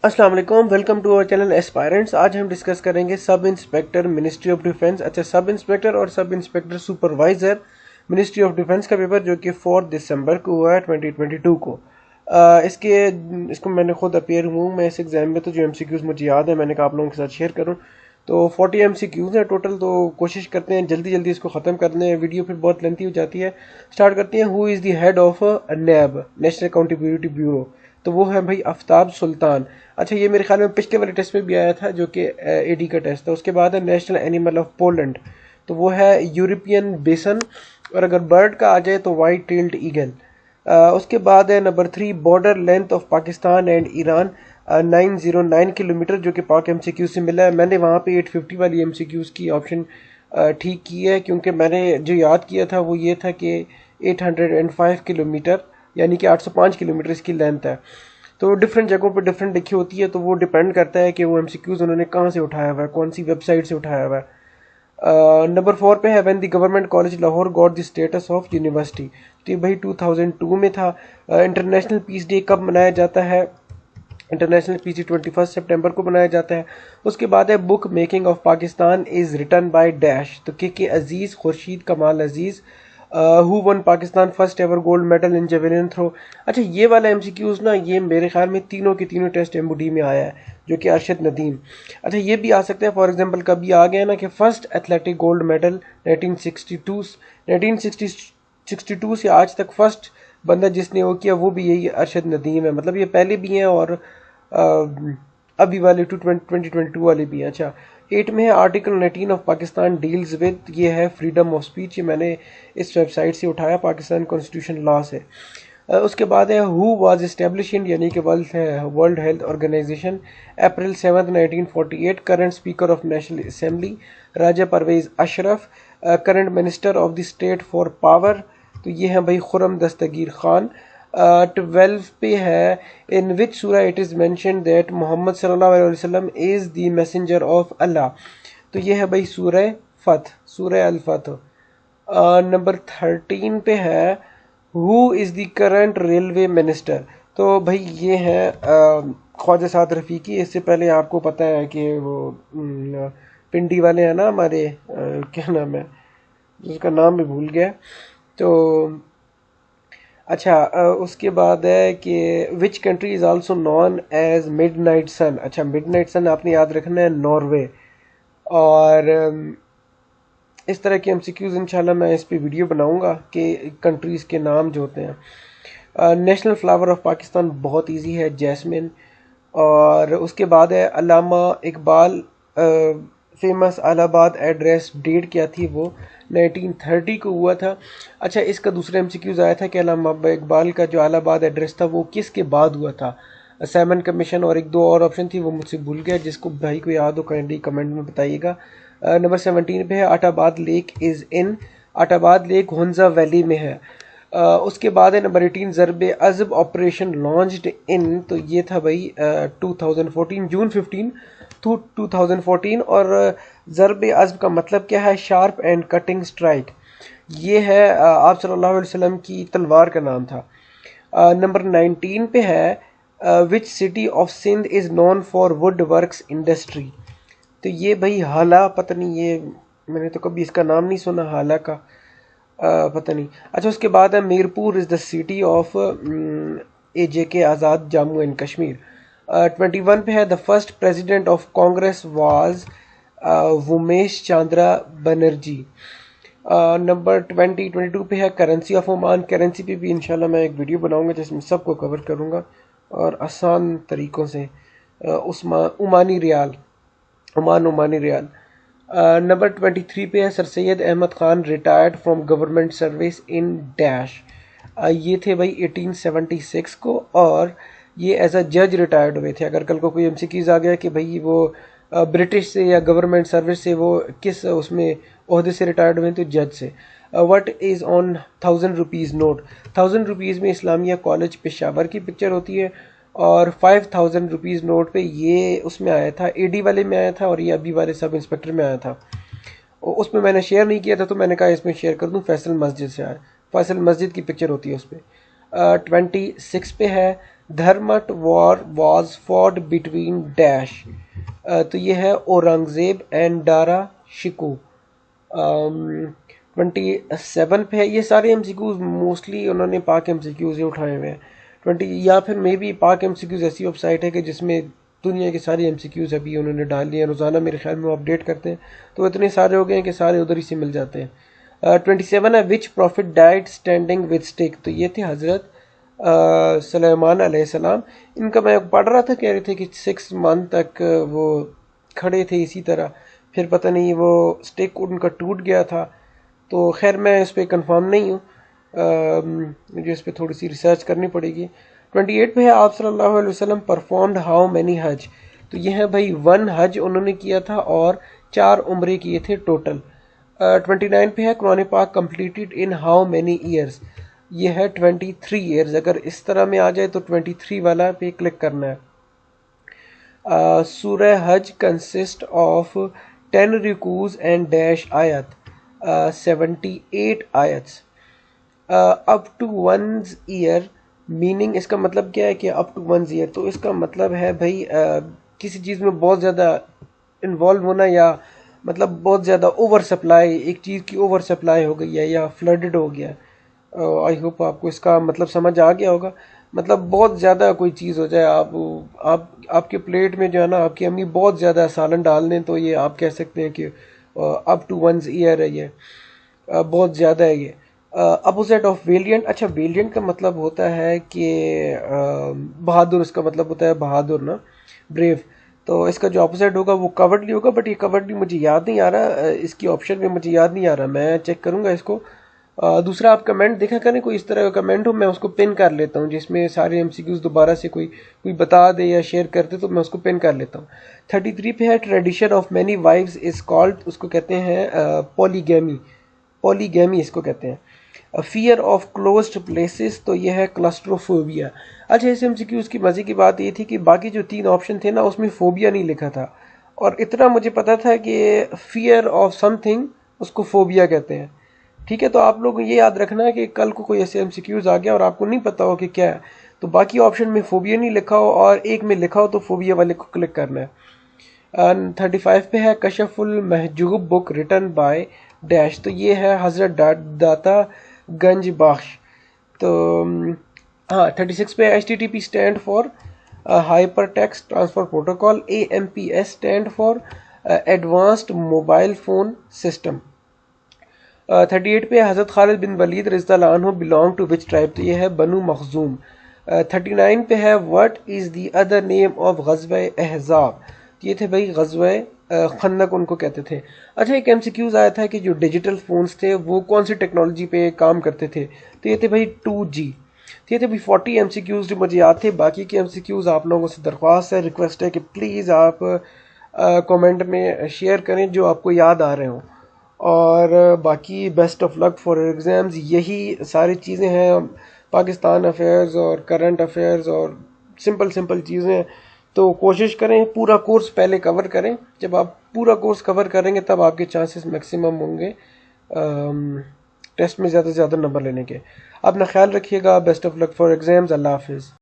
अस्सलाम वालेकुम, welcome to our channel aspirants. आज हम डिस्कस करेंगे sub inspector ministry of defence. अच्छा, सब इंस्पेक्टर और sub inspector supervisor ministry of defence का पेपर जो कि 4 दिसंबर को हुआ है 2022 को। इसको मैंने खुद अपेयर हूँ मैं इस एग्ज़ाम में, तो जो एमसीक्यूज़ मुझे याद है मैंने कहा आप लोगों के साथ शेयर करूँ। तो 40 एमसीक्यूज़ हैं टोटल, तो कोशिश करते हैं जल्दी जल्दी इसको ख़त्म कर दें, वीडियो फिर बहुत लेंथी हो जाती है। स्टार्ट करते हैं। Who is the head of NAB, national accountability bureau? तो वो है भाई आफ्ताब सुल्तान। अच्छा, ये मेरे ख्याल में पिछले वाले टेस्ट में भी आया था जो कि एडी का टेस्ट था। उसके बाद है नेशनल एनिमल ऑफ पोलैंड, तो वो है यूरोपियन बेसन। और अगर बर्ड का आ जाए तो वाइट टेल्ड ईगल। उसके बाद है number 3 border length of Pakistan and Iran, 909 kilometre, जो कि पाक एमसीक्यू से मिला है। मैंने वहाँ पे 850 वाली एमसीक्यूज़ की ऑप्शन ठीक की है, क्योंकि मैंने जो याद किया था वो ये था कि 805 किलोमीटर यानी कि 805 किलोमीटर इसकी लेंथ है। तो डिफरेंट जगहों पर डिफरेंट लिखी होती है, तो वो डिपेंड करता है कि वो एमसीक्यूज़ उन्होंने कहाँ से उठाया हुआ है, कौन सी वेबसाइट से उठाया हुआ है। नंबर 4 पे है when the government college Lahore got the status of university. तो ये भाई 2002 में था। इंटरनेशनल पीस डे कब मनाया जाता है? इंटरनेशनल पीस डे 21 सितंबर को मनाया जाता है। उसके बाद है book making of Pakistan is written by dash, तो K Aziz, Khursheed Kamal Aziz. Who won Pakistan first ever gold medal in javelin throw. अच्छा, ये वाला एमसीक्यूज़ ना, ये मेरे ख्याल में तीनों के तीनों टेस्ट एमओडी में आया है, जो कि अरशद नदीम। अच्छा, ये भी आ सकता है फॉर एग्जांपल कभी आ गया ना कि फर्स्ट एथलेटिक गोल्ड मेडल 1962 से आज तक फर्स्ट बंदा जिसने वो किया वो भी यही अरशद नदीम है। मतलब ये पहले भी हैं और अभी वाले 2022 वाले भी हैं। अच्छा, 8 में है article 19 of Pakistan deals with, ये है फ्रीडम ऑफ स्पीच। ये मैंने इस वेबसाइट से उठाया, पाकिस्तान कॉन्स्टिट्यूशन लॉ से। उसके बाद है हु वाज एस्टेब्लिश्ड, यानी कि world health organization, April 7 1948। Current speaker of national assembly Raja Pervez Ashraf. Current minister of the state for power, तो ये है भाई खुरम दस्तगीर खान। 12 पे है इन विच सूरा it is mentioned that Muhammad सल्लल्लाहु अलैहि वसल्लम is the messenger of Allah, तो ये है भाई सूरह फतह, सूरह अल फतह। नंबर 13 पे है who is the current railway minister, तो भाई ये है ख्वाजा साद रफ़ीकी। इससे पहले आपको पता है कि वो पिंडी वाले हैं ना हमारे, क्या नाम है उसका, नाम भी भूल गया। तो अच्छा, उसके बाद है कि which country is also known as midnight sun. अच्छा, मिडनाइट सन आपने याद रखना है, नॉर्वे। और इस तरह के एमसीक्यूज़ इंशाल्लाह मैं इस पे वीडियो बनाऊंगा कि कंट्रीज़ के नाम जो होते हैं। नेशनल फ्लावर ऑफ पाकिस्तान बहुत इजी है, जैस्मिन। और उसके बाद है Allama Iqbal famous Allahabad address, date क्या थी वो? 1930 को हुआ था। अच्छा, इसका दूसरा एमसीक्यूज़ आया था कि अल्लामा इकबाल का जो इलाहाबाद एड्रेस था वो किसके बाद हुआ था? सैमन कमीशन और एक दो और ऑप्शन थी, वो मुझसे भूल गया। जिसको भाई को याद हो काइंडली कमेंट में बताइएगा। नंबर 17 पे है Attabad lake is in, Attabad lake Hunza valley में है। उसके बाद है number 18 Zarb Azb operation launched in, तो ये था भाई 2014 जून 15 2014। और ज़रब अज़ब का मतलब क्या है? Sharp and cutting strike. ये है आप सल्लल्लाहु अलैहि वसल्लम की तलवार का नाम था। नंबर 19 पे है which city of Sindh is known for wood works industry, तो ये भाई हाला, पता नहीं, ये मैंने तो कभी इसका नाम नहीं सुना, हाला का पता नहीं। अच्छा, उसके बाद है Mirpur is the city of AJK Azad Jammu and Kashmir. 21 पे है the first president of Congress was Womesh Chandra Banerjee. Number 22 पे है करेंसी ऑफ ओमान। करेंसी पे भी इंशाल्लाह मैं एक वीडियो बनाऊंगा जिसमें सबको कवर करूंगा और आसान तरीक़ों से। Omani rial, Omani rial. Number 23 पे है sir Syed Ahmad Khan retired from government service in dash. ये थे भाई 1876 को, और ये एज अ जज रिटायर्ड हुए थे। अगर कल को कोई एमसीक्यूज़ आ गया कि भाई वो ब्रिटिश से या गवर्नमेंट सर्विस से वो किस उसमें ओहदे से रिटायर्ड हुए, तो जज से। What is on 1000 rupees note? 1000 rupees में इस्लामिया कॉलेज पेशावर की पिक्चर होती है, और 5000 रुपीज़ नोट पे ये उसमें आया था, एडी वाले में आया था, और ये अभी वाले सब इंस्पेक्टर में आया था। उसमें मैंने शेयर नहीं किया था, तो मैंने कहा इसमें शेयर कर दूं। फैसल मस्जिद से आया, फैसल मस्जिद की पिक्चर होती है उस पर। 26 पे है Dharmat war was fought between dash. تو یہ ہے اورنگزیب اینڈ ڈارا شکو. 27 پہ ہے. یہ سارے ایم سی کیوز موسٹلی انہوں نے پاک ایم سی کیوز ہی اٹھائے ہوئے ہیں. 20 یا پھر مے بی پاک ایم سی کیوز ایسی ویب سائٹ ہے کہ جس میں دنیا کے سارے ایم سی کیوز ابھی انہوں نے ڈال دیے ہیں. روزانہ میرے خیال میں وہ اپڈیٹ کرتے ہیں تو اتنے سارے ہو گئے ہیں کہ سارے ادھر ہی سے مل جاتے ہیں. 27 ہے which prophet died standing with stick. تو یہ تھے حضرت سلیمان علیہ السلام. ان کا میں پڑھ رہا تھا کہہ رہے تھے کہ 6 منتھ تک وہ کھڑے تھے اسی طرح, پھر پتہ نہیں وہ اسٹک ان کا ٹوٹ گیا تھا. تو خیر میں اس پہ کنفرم نہیں ہوں, مجھے اس پہ تھوڑی سی ریسرچ کرنی پڑے گی. 28 پہ ہے آپ صلی اللہ علیہ وسلم پرفارمڈ ہاؤ مینی حج. تو یہ ہے بھائی 1 حج انہوں نے کیا تھا اور 4 عمرے کیے تھے ٹوٹل. 29 پہ ہے قرآن پاک completed in how many years. یہ ہے 23 ایئرز. اگر اس طرح میں آ جائے تو 23 والا پہ کلک کرنا ہے. سورہ حج کنسسٹ آف 10 رکوز اینڈ ڈیش آیت, 78 آیتس. Up to ones ear meaning اس کا مطلب کیا ہے کہ اپ ٹو ونز ایئر, تو اس کا مطلب ہے بھائی کسی چیز میں بہت زیادہ انوالو ہونا, یا مطلب بہت زیادہ اوور سپلائی, ایک چیز کی اوور سپلائی ہو گئی ہے یا فلڈڈ ہو گیا. آئی ہوپ آپ کو اس کا مطلب سمجھ آ گیا ہوگا. مطلب بہت زیادہ کوئی چیز ہو جائے, آپ کے پلیٹ میں جو ہے نا آپ کی امی بہت زیادہ سالن ڈال دیں تو یہ آپ کہہ سکتے ہیں کہ اپ ٹو ونز ایئر ہے, یہ بہت زیادہ ہے. یہ اپوزٹ آف ویلینٹ. اچھا ویلینٹ کا مطلب ہوتا ہے کہ بہادر, اس کا مطلب ہوتا ہے بہادر نا, بریو. تو اس کا جو اپوزٹ ہوگا وہ کورڈلی ہوگا, بٹ یہ کورڈلی مجھے یاد نہیں آ رہا, اس کی آپشن میں مجھے یاد نہیں آ رہا, میں چیک کروں گا اس کو. دوسرا آپ کمنٹ دیکھا کریں, کوئی اس طرح کا کمنٹ ہو میں اس کو پن کر لیتا ہوں, جس میں سارے ایم سی کیوز دوبارہ سے کوئی بتا دے یا شیئر کرتے تو میں اس کو پن کر لیتا ہوں. 33 پہ ہے tradition of many wives is called. اس کو کہتے ہیں پولیگیمی. پولیگیمی اس کو کہتے ہیں. Fear of closed places. تو یہ ہے کلسٹروفوبیا. اچھا اس ایم سی کیوز کی مزے کی بات یہ تھی کہ باقی جو 3 آپشن تھے نا اس میں فوبیا نہیں لکھا تھا, اور اتنا مجھے پتا تھا کہ فیئر آف سم تھنگ اس کو فوبیا کہتے ہیں. ٹھیک ہے, تو آپ لوگ یہ یاد رکھنا ہے کہ کل کو کوئی ایسے ایم سی کیوز آ گیا اور آپ کو نہیں پتا ہو کہ کیا ہے, تو باقی آپشن میں فوبیا نہیں لکھا ہو اور ایک میں لکھا ہو تو فوبیا والے کو کلک کرنا ہے. 35 پہ ہے کشف al Mahjub book written by dash. تو یہ ہے حضرت داتا گنج بخش. تو ہاں 36 پہ H T T P stand for hyper text transfer protocol. A M P S stand for advanced mobile phone system. 38 پہ حضرت خالد بن ولید رضی اللہ عنہ بلانگ ٹو وچ ٹرائب. تو یہ ہے بنو مخزوم. 39 پہ ہے what is the other name of غزوہ احزاب. یہ تھے بھائی غزوہ خندق ان کو کہتے تھے. اچھا ایک ایم سی کیوز آیا تھا کہ جو ڈیجیٹل فونز تھے وہ کون سی ٹیکنالوجی پہ کام کرتے تھے, تو یہ تھے بھائی 2G. تو یہ تھے بھائی 40 ایم سی کیوز جو مجھے یاد تھے. باقی کے ایم سی کیوز آپ لوگوں سے درخواست ہے, ریکویسٹ ہے کہ پلیز آپ کومنٹ میں شیئر کریں جو آپ کو یاد آ رہے ہوں. اور باقی best of luck for exams. یہی ساری چیزیں ہیں پاکستان افیئرز اور کرنٹ افیئرز اور سمپل چیزیں. تو کوشش کریں پورا کورس پہلے کور کریں. جب آپ پورا کورس کور کریں گے تب آپ کے چانسز میکسیمم ہوں گے ٹیسٹ میں زیادہ سے زیادہ نمبر لینے کے. اپنا خیال رکھیے گا. Best of luck for exams. اللہ حافظ.